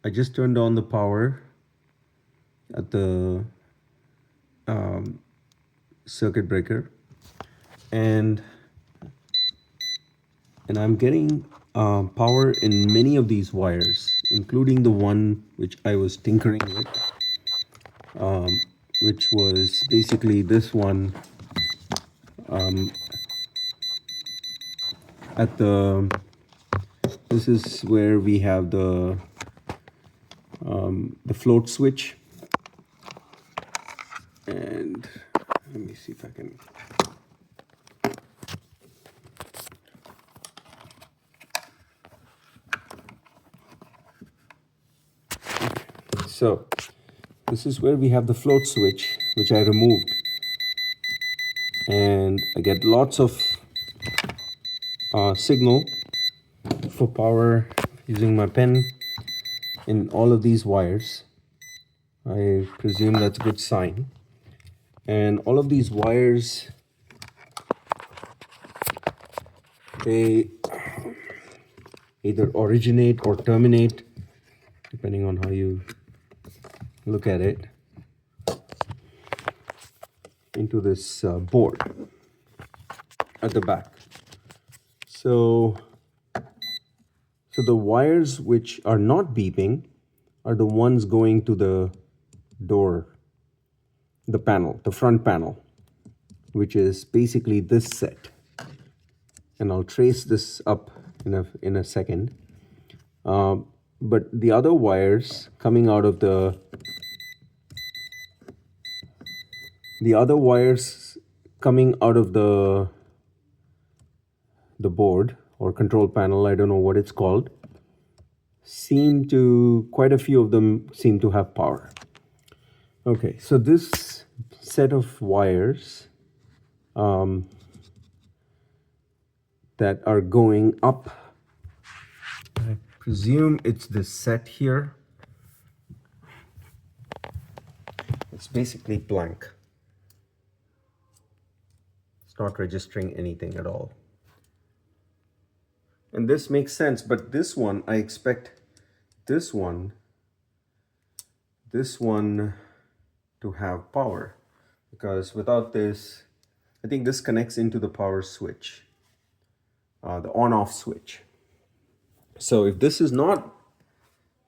I just turned on the power at the circuit breaker, and I'm getting power in many of these wires, including the one which I was tinkering with, which was basically this one at the. This is where we have the float switch, and let me see if I can. So this is where we have the float switch, which I removed, and I get lots of signal for power using my pen in all of these wires. I presume that's a good sign. And all of these wires, they either originate or terminate, depending on how you look at it, into this board at the back. So the wires which are not beeping are the ones going to the door, the panel, the front panel, which is basically this set. And I'll trace this up in a second. But the other wires coming out of the board or control panel, I don't know what it's called, quite a few of them seem to have power. Okay, so this set of wires that are going up, I presume it's this set here. It's basically blank. It's not registering anything at all. And this makes sense, but this one, I expect this one to have power, because without this, I think this connects into the power switch, the on-off switch. So if this is not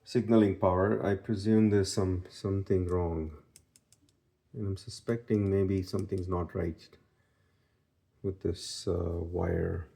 signaling power, I presume there's something wrong. And I'm suspecting maybe something's not right with this wire.